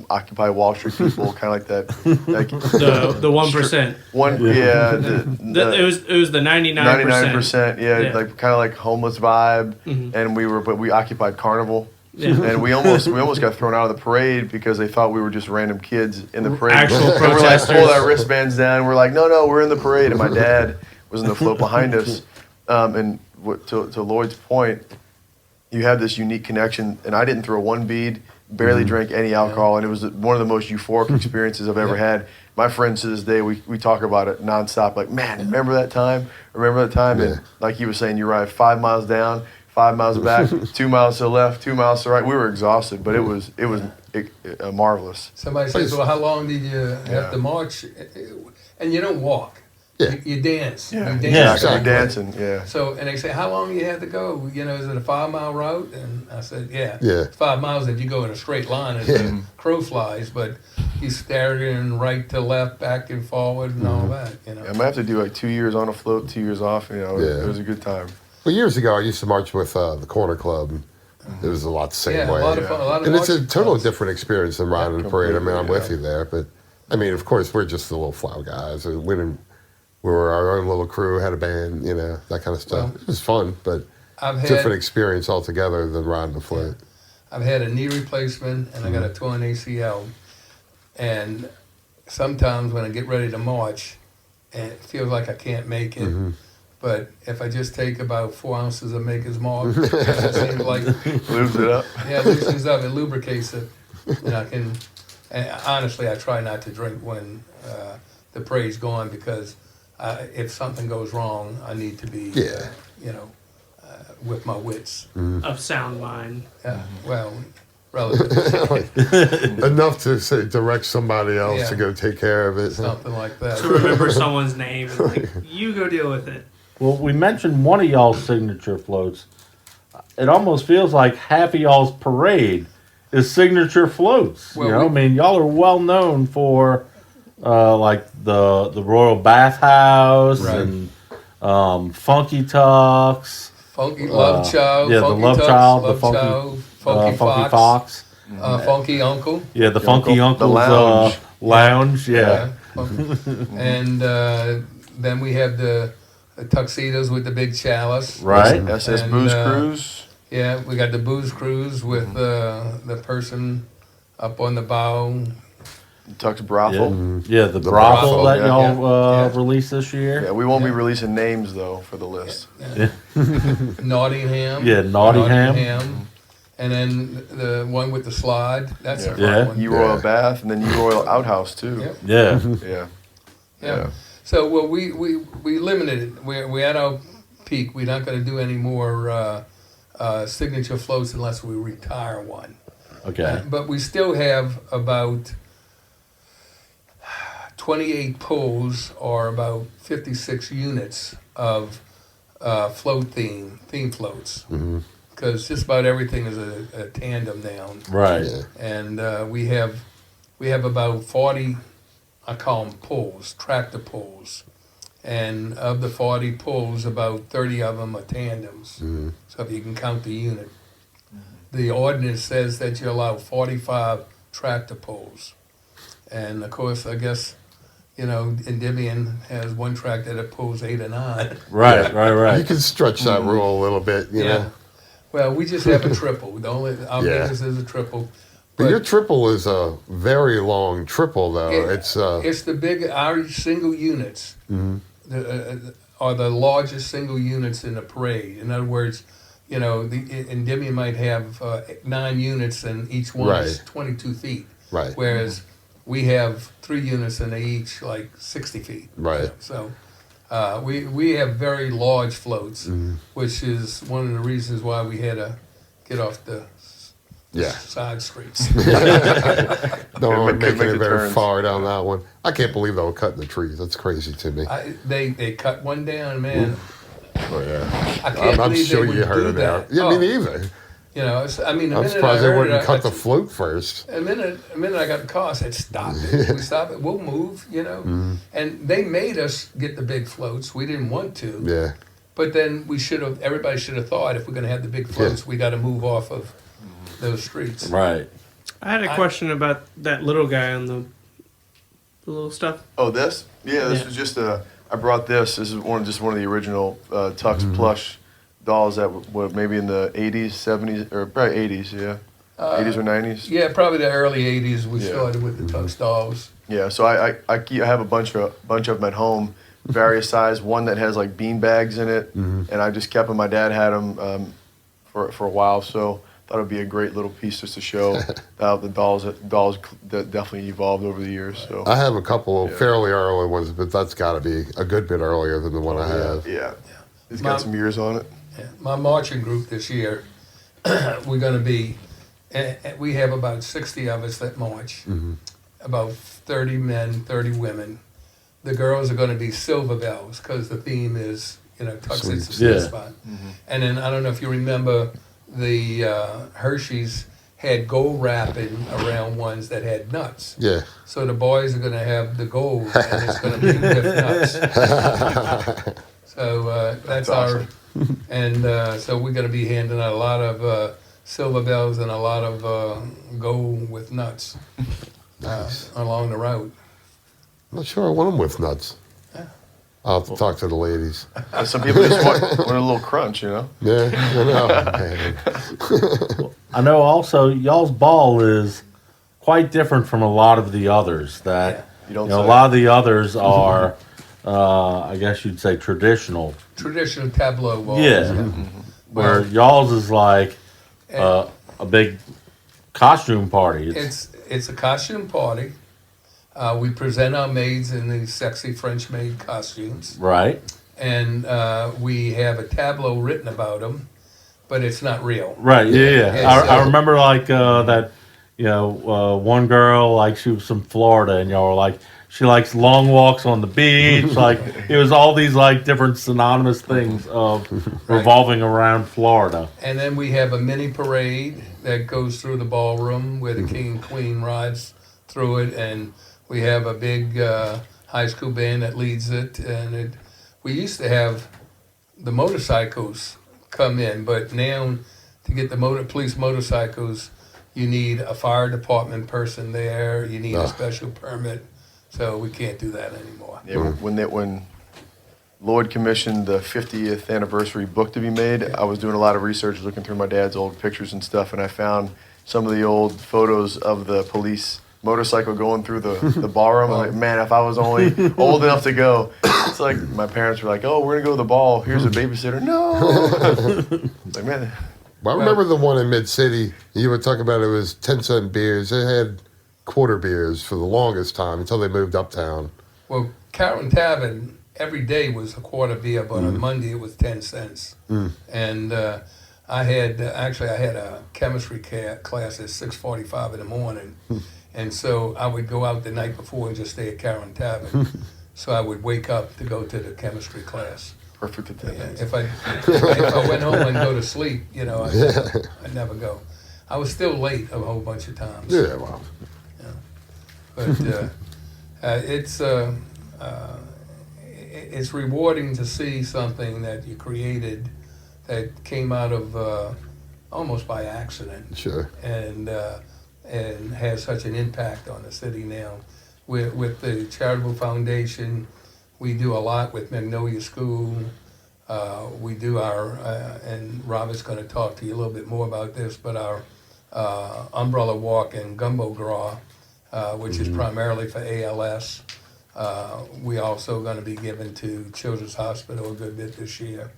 S5: Occupy Wall Street people, kind of like that. Like
S6: The 1%. It was the 99%.
S5: 99%,
S6: Yeah.
S5: like kind of like homeless vibe,
S6: Mhm.
S5: and we occupied Carnival,
S6: Yeah.
S5: and we almost got thrown out of the parade because they thought we were just random kids in the parade.
S6: Actual
S5: And we're like,
S6: protesters.
S5: pull our wristbands down. We're like, no, we're in the parade, and my dad was in the float behind us. To Lloyd's point, you have this unique connection, and I didn't throw one bead. Barely drank any alcohol, and it was one of the most euphoric experiences I've ever had. My friends to this day, we talk about it nonstop. Like, man, remember that time? Remember that time?
S3: Yeah.
S5: And like he was saying, you ride 5 miles down, 5 miles back, 2 miles to the left, 2 miles to the right. We were exhausted, but it was marvelous.
S4: Somebody says, "Well, how long did you have to march?" And you don't walk.
S3: Yeah.
S4: You dance.
S5: Yeah,
S4: You dance.
S2: Yeah,
S5: exactly.
S3: exactly.
S5: Dancing. Yeah.
S4: So, and they say, "How long you had to go? Is it a 5-mile route?" And I said, "Yeah,
S3: Yeah.
S4: it's 5 miles if you go in a straight line as the crow flies, but you staggering right to left, back and forward, and all that.
S5: I might have to do like 2 years on a float, 2 years off.
S3: Yeah.
S5: It was a good time.
S3: Well, years ago, I used to march with the Corner Club. And it was a lot the same
S4: Yeah,
S3: way.
S4: a lot of fun. A lot of
S3: And it's a
S4: marching
S3: totally
S4: clubs.
S3: different experience than riding in the parade. I mean, I'm with
S5: yeah.
S3: you there, but I mean, of course, we're just the little flow guys. We were our own little crew, had a band, that kind of stuff.
S4: Well,
S3: It was fun, but
S4: I've
S3: different
S4: had
S3: experience altogether than riding the float.
S4: I've had a knee replacement and I got a torn ACL, and sometimes when I get ready to march, and it feels like I can't make it. But if I just take about 4 ounces of Maker's Mark, it seems like
S5: Lubes it up.
S4: it loosens up, it lubricates it, and I can. And honestly, I try not to drink when the parade's going because if something goes wrong, I need to be, with my wits.
S6: Of sound mind.
S4: Well, relatively
S3: Enough to say, direct somebody else to go take care of it.
S4: something like that.
S6: To remember someone's name and like, you go deal with it.
S2: Well, we mentioned one of y'all's signature floats. It almost feels like half of y'all's parade is signature floats.
S4: Well,
S2: I mean, y'all are well known for like the Royal Bathhouse
S4: Right.
S2: and Funky Tucks.
S4: Funky Love Child,
S2: yeah, the
S4: Funky
S2: Love
S4: Tux,
S2: Child, the
S4: Love
S2: Funky-
S4: Child, Funky
S2: Funky
S4: Fox,
S2: Fox.
S4: Funky Uncle.
S2: Yeah, the Funky
S5: Uncle- the
S2: Uncle's
S5: lounge.
S2: lounge. Yeah.
S4: And then we have the tuxedos with the big chalice.
S2: Right.
S5: SS
S4: And,
S5: Booze Cruise.
S4: Yeah, we got the booze cruise with the person up on the bow.
S5: Tux Brothel.
S2: Yeah, the
S3: The
S2: brothel
S3: brothel,
S2: that
S5: yeah.
S2: y'all
S4: Yeah.
S2: released this year.
S5: Yeah, we won't be
S4: Yeah.
S5: releasing names though for the list.
S4: Nottingham.
S2: Yeah, Nottingham.
S4: And then the one with the slide. That's a
S5: Yeah.
S4: fun
S2: Yeah.
S4: one.
S5: U Royal Bath and then U Royal Outhouse too.
S4: Yep.
S2: Yeah.
S5: Yeah.
S4: Yeah. So well, we limited it. We're at our peak. We're not going to do any more signature floats unless we retire one.
S2: Okay.
S4: But we still have about 28 pulls or about 56 units of float theme floats. Because just about everything is a tandem now.
S2: Right.
S3: Yeah.
S4: And we have about 40, I call them pulls, tractor pulls. And of the 40 pulls, about 30 of them are tandems. So if you can count the unit. The ordinance says that you allow 45 tractor pulls. And of course, I guess, Endymion has one tractor that pulls 8 or 9.
S2: Right. Right.
S3: You
S2: Right.
S3: can stretch that rule a little bit, you know.
S4: Well, we just have a triple. Our
S3: Yeah.
S4: biggest is a triple.
S3: But your triple is a very long triple, though.
S4: It's the big Irish single units are the largest single units in the parade. In other words, Endymion might have 9 units and each one is
S3: Right.
S4: 22 feet.
S3: right.
S4: Whereas we have 3 units and they each like 60 feet.
S3: Right.
S4: So we have very large floats, which is one of the reasons why we had to get off the
S3: Yeah.
S4: side streets.
S3: Don't
S5: Could
S3: make
S5: make
S3: it
S5: the
S3: very
S5: turns.
S3: far down that one. I can't believe they were cutting the trees. That's crazy to me.
S4: They cut one down, man.
S3: Oh, yeah.
S4: I can't
S3: I'm
S4: believe
S3: sure
S4: they
S3: you
S4: would
S3: heard
S4: do
S3: of
S4: that.
S3: that. Yeah,
S4: Oh,
S3: me neither.
S4: I mean, the
S3: I'm
S4: minute
S3: surprised
S4: I
S3: they
S4: heard
S3: wouldn't
S4: it,
S3: cut the float first.
S4: A minute I got the call, I said, stop it. We stop it, we'll move, And they made us get the big floats. We didn't want to.
S3: Yeah.
S4: But then everybody should have thought if we're going to have the big floats, we got to move off of those streets.
S2: Right.
S6: I had a question about that little guy on the little stuff.
S5: Oh, this? Yeah, this
S6: Yeah.
S5: was just I brought this. This is one of the original Tux plush dolls that were maybe in the 80s, 70s, or probably 80s, yeah. 80s or 90s.
S4: Yeah, probably the early 80s we
S5: Yeah.
S4: started with the Tux dolls.
S5: Yeah, so I have a bunch of them at home, various size. One that has like bean bags in it, and I just kept them. My dad had them for a while, so thought it'd be a great little piece just to show how the dolls that definitely evolved over the years. So
S3: I have a couple of fairly early ones, but that's got to be a good bit earlier than the one I have.
S5: yeah, it's got some years on it.
S4: Yeah. My marching group this year, we're going to be, we have about 60 of us that march, about 30 men, 30 women. The girls are going to be silver bells because the theme is, Tux hits the sweet
S2: Yeah.
S4: spot. And then I don't know if you remember the Hershey's had gold wrapping around ones that had nuts.
S3: Yeah.
S4: So the boys are going to have the gold and it's going to be with nuts. So that's our, and so we're going to be handing out a lot of silver bells and a lot of gold with nuts along the route.
S3: I'm not sure I want them with nuts. I'll have to talk to the ladies.
S5: Some people just want a little crunch,
S3: Yeah, I know. Man.
S2: I know also y'all's ball is quite different from a lot of the others that
S5: You don't
S2: You know, a
S5: say.
S2: lot of the others are, I guess you'd say traditional.
S4: Traditional tableau walls.
S2: Yeah. Where y'all's is like a big costume party.
S4: It's a costume party. We present our maids in these sexy French maid costumes,
S2: Right.
S4: and we have a tableau written about them, but it's not real.
S2: Right. Yeah.
S4: Yeah,
S2: I
S4: so-
S2: remember like that. You know, one girl like she was from Florida, and y'all were like she likes long walks on the beach. Like it was all these like different synonymous things of revolving around Florida.
S4: And then we have a mini parade that goes through the ballroom where the king and queen rides through it, and we have a big high school band that leads it. And we used to have the motorcycles come in, but now to get the police motorcycles, you need a fire department person there. You need a special permit, so we can't do that anymore.
S5: Yeah, when Lloyd commissioned the 50th anniversary book to be made, I was doing a lot of research, looking through my dad's old pictures and stuff, and I found some of the old photos of the police motorcycle going through the ballroom. I'm like, man, if I was only old enough to go. It's like my parents were like, oh, we're gonna go to the ball. Here's a babysitter. No. Like, man.
S3: Well, I remember the one in Mid City. You were talking about it was 10-cent beers. They had quarter beers for the longest time until they moved uptown.
S4: Well, Carolyn Tavern every day was a quarter beer, but on Monday it was 10 cents. And I had a chemistry class at 6:45 in the morning, and so I would go out the night before and just stay at Carolyn Tavern. So I would wake up to go to the chemistry class.
S5: Perfect attendance.
S4: If I went home and go to sleep, you know, I'd never go. I was still late a whole bunch of times.
S3: Yeah, well.
S4: But it's rewarding to see something that you created that came out of almost by accident
S3: Sure.
S4: and has such an impact on the city now. With the Charitable Foundation, we do a lot with Magnolia School. We do our, and Robert's going to talk to you a little bit more about this, but our Umbrella Walk and Gumbo Graw, which is primarily for ALS. We also going to be given to Children's Hospital a good bit this year.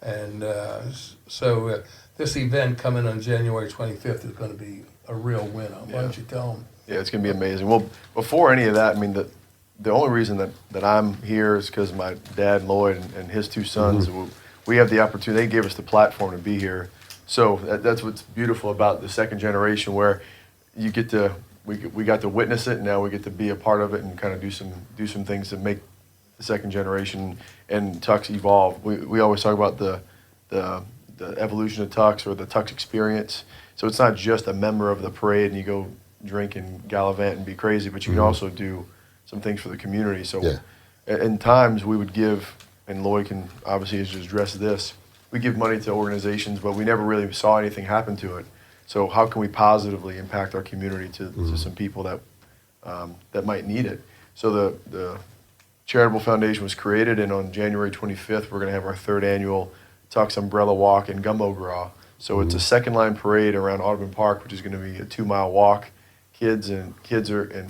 S4: And so this event coming on January 25th is going to be a real winner. Why don't you tell them?
S5: Yeah, it's going to be amazing. Well, before any of that, I mean, the only reason that I'm here is because my dad, Lloyd, and his two sons, we have the opportunity. They gave us the platform to be here. So that's what's beautiful about the second generation, where you get to, we got to witness it, and now we get to be a part of it and kind of do some things to make the second generation and Tux evolve. We always talk about the evolution of Tux, or the Tux experience. So it's not just a member of the parade and you go drink and gallivant and be crazy, but you can also do some things for the community. So in times we would give, and Lloyd can obviously just address this, we give money to organizations, but we never really saw anything happen to it. So how can we positively impact our community to some people that might need it? So the Charitable Foundation was created, and on January 25th, we're going to have our third annual Tux Umbrella Walk and Gumbo Graw. So it's a second line parade around Audubon Park, which is going to be a 2-mile walk. Kids and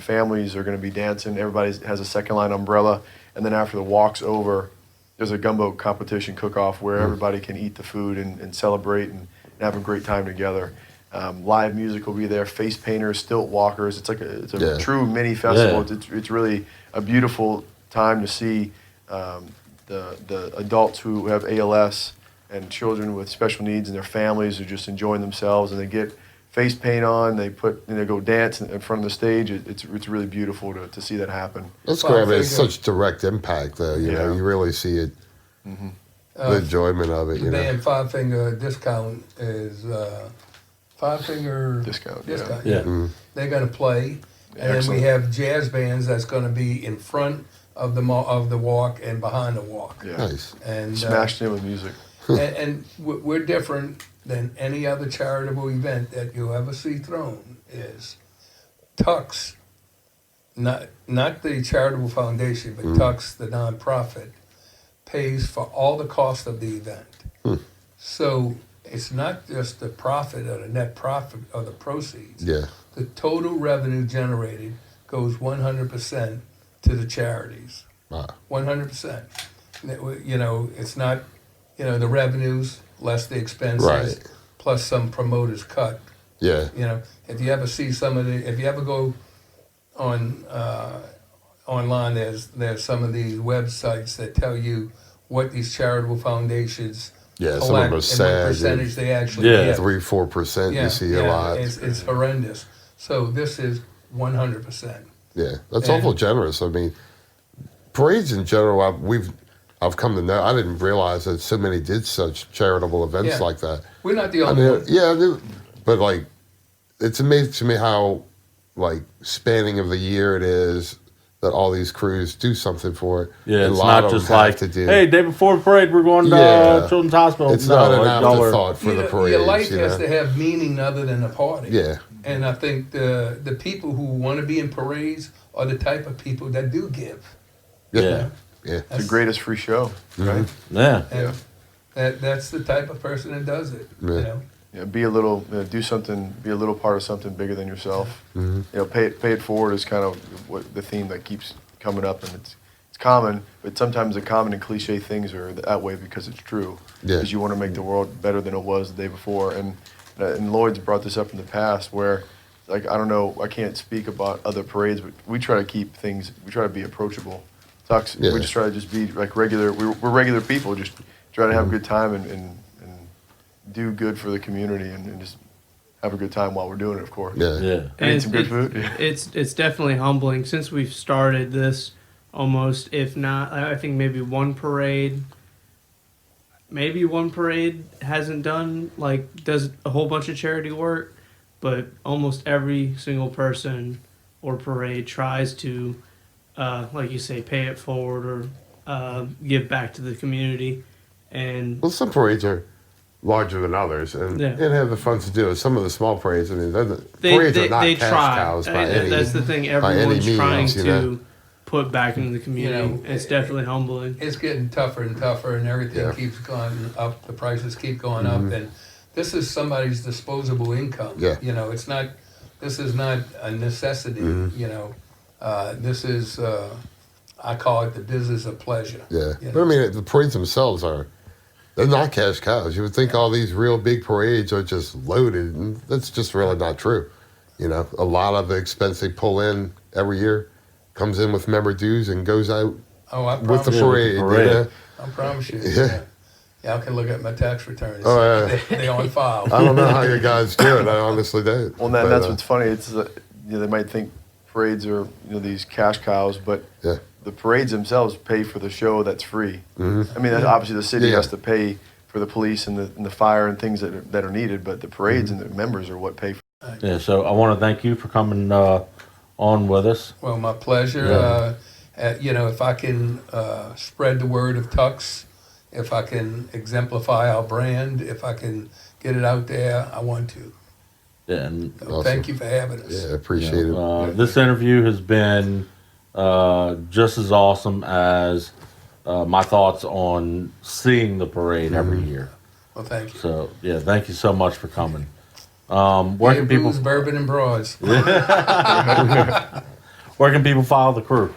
S5: families are going to be dancing. Everybody has a second line umbrella, and then after the walk's over, there's a gumbo competition cook-off where everybody can eat the food and celebrate and have a great time together. Live music will be there. Face painters, stilt walkers. It's like a true mini festival.
S2: Yeah.
S5: It's really a beautiful time to see the adults who have ALS and children with special needs and their families are just enjoying themselves, and they get face paint on. They go dance in front of the stage. It's really beautiful to see that happen.
S3: That's great. I mean, it's such direct impact. You know, you really see it. The enjoyment of it.
S4: The band Five Finger Discount is Five Finger
S5: Discount.
S2: Yeah.
S4: They're going to play, and then we have jazz bands that's going to be in front of the walk and behind the walk.
S5: Yeah.
S3: Nice.
S4: And
S5: Smashed in with music.
S4: and we're different than any other charitable event that you'll ever see thrown. Is Tux, not the charitable foundation, but Tux, the nonprofit, pays for all the cost of the event. So it's not just the profit or the net profit or the proceeds.
S3: Yeah.
S4: The total revenue generated goes 100% to the charities.
S3: Wow.
S4: 100%. You know, it's not, you know, the revenues less the expenses,
S3: Right.
S4: plus some promoters cut.
S3: Yeah.
S4: You know, if you ever see some of the, if you ever go on online, there's some of these websites that tell you what these charitable foundations
S3: Yeah, some of
S4: collect
S3: them are
S4: and
S3: sad.
S4: what percentage they actually
S2: Yeah.
S4: get.
S3: 3-4% you see a lot.
S4: It's horrendous. So this is 100%.
S3: Yeah, that's
S4: And-
S3: awful generous. I mean, parades in general, I've come to know. I didn't realize that so many did such charitable events
S4: Yeah.
S3: like that.
S4: We're not the
S3: I
S4: only
S3: mean,
S4: ones.
S3: yeah, but like, it's amazing to me how like spanning of the year it is that all these crews do something for it.
S2: Yeah,
S3: And
S2: it's
S3: a lot
S2: not
S3: of them
S2: just
S3: have
S2: like,
S3: to do.
S2: hey, day before the parade, we're going to
S3: Yeah.
S2: Children's Hospital.
S3: It's not an
S2: like, y'all are-
S3: afterthought for the parades.
S4: Your life
S3: you
S4: has
S3: know?
S4: to have meaning other than a party.
S3: Yeah,
S4: And I think the people who want to be in parades are the type of people that do give.
S3: yeah,
S2: Yeah.
S5: It's the greatest free show, right?
S2: Yeah.
S4: And that's the type of person that does it.
S3: Yeah.
S4: You know?
S5: Yeah, be a little, do something, be a little part of something bigger than yourself.
S3: Mm-hmm.
S5: You know, pay it forward is kind of what the theme that keeps coming up, and it's common, but sometimes the common and cliche things are that way because it's true.
S3: Yeah.
S5: Because you want to make the world better than it was the day before, and Lloyd's brought this up in the past where, like, I don't know, I can't speak about other parades, but we try to keep things, we try to be approachable. Tux,
S3: Yeah.
S5: we just try to just be like regular. We're regular people, just try to have a good time and do good for the community and just have a good time while we're doing it, of course.
S3: yeah,
S2: Yeah.
S5: And eat some good food. Yeah.
S6: It's definitely humbling since we've started this. Almost, if not, I think maybe one parade hasn't done does a whole bunch of charity work, but almost every single person or parade tries to, like you say, pay it forward or give back to the community. And
S3: Well, some parades are larger than others, and
S6: Yeah.
S3: and have the funds to do it. Some of the small parades, I mean, parades are not cash
S6: try.
S3: cows by
S6: I mean,
S3: any.
S6: that's the thing.
S3: by any
S6: Everyone's
S3: means,
S6: trying
S3: you
S6: to
S3: know?
S6: put back into the community.
S4: You know,
S6: it's definitely humbling.
S4: It's getting tougher and tougher, and everything
S3: Yeah.
S4: keeps going up. The prices keep going up, and this is somebody's disposable income.
S3: Yeah.
S4: You know, it's not. This is not a necessity. You know, this is. I call it the business of pleasure.
S3: Yeah,
S4: You
S3: but I
S4: know?
S3: mean, the parades themselves they're not cash cows. You would think all these real big parades are just loaded, and that's just really not true. You know, a lot of the expense they pull in every year comes in with member dues and goes out
S4: Oh, I
S3: with the
S4: promise.
S3: parade.
S2: parade.
S3: You know?
S4: I promise you.
S3: Yeah.
S4: Yeah, I can look at my tax returns.
S3: Oh, yeah.
S4: They're on file.
S3: I don't know how you guys do it. I honestly don't.
S5: Well,
S3: But,
S5: that's what's funny. It's they might think parades are these cash cows, but
S3: Yeah.
S5: the parades themselves pay for the show that's free. I mean, obviously the city
S3: Yeah.
S5: has to pay for the police and the fire and things that are needed, but the parades and the members are what pay for.
S2: Yeah. So I want to thank you for coming on with us.
S4: Well, my pleasure. You know, if I can spread the word of Tux, if I can exemplify our brand, if I can get it out there, I want to.
S2: Yeah, and
S4: So
S3: Awesome.
S4: thank you for having us.
S3: Yeah, appreciate it.
S2: this interview has been just as awesome as my thoughts on seeing the parade every year.
S4: Well, thank you.
S2: So yeah, thank you so much for coming. Where can people
S4: Booze, bourbon, and broads.
S2: where can people follow the crew?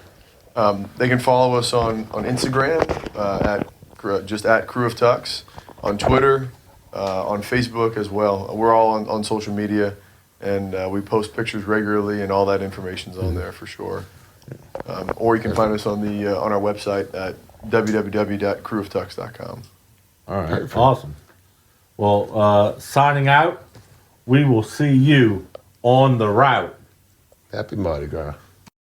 S5: They can follow us on Instagram at Crew of Tux, on Twitter, on Facebook as well. We're all on social media, and we post pictures regularly, and all that information's on there for sure. Or you can find us on our website at www.crewoftux.com.
S2: All right, awesome. Well, signing out. We will see you on the route.
S3: Happy Mardi Gras.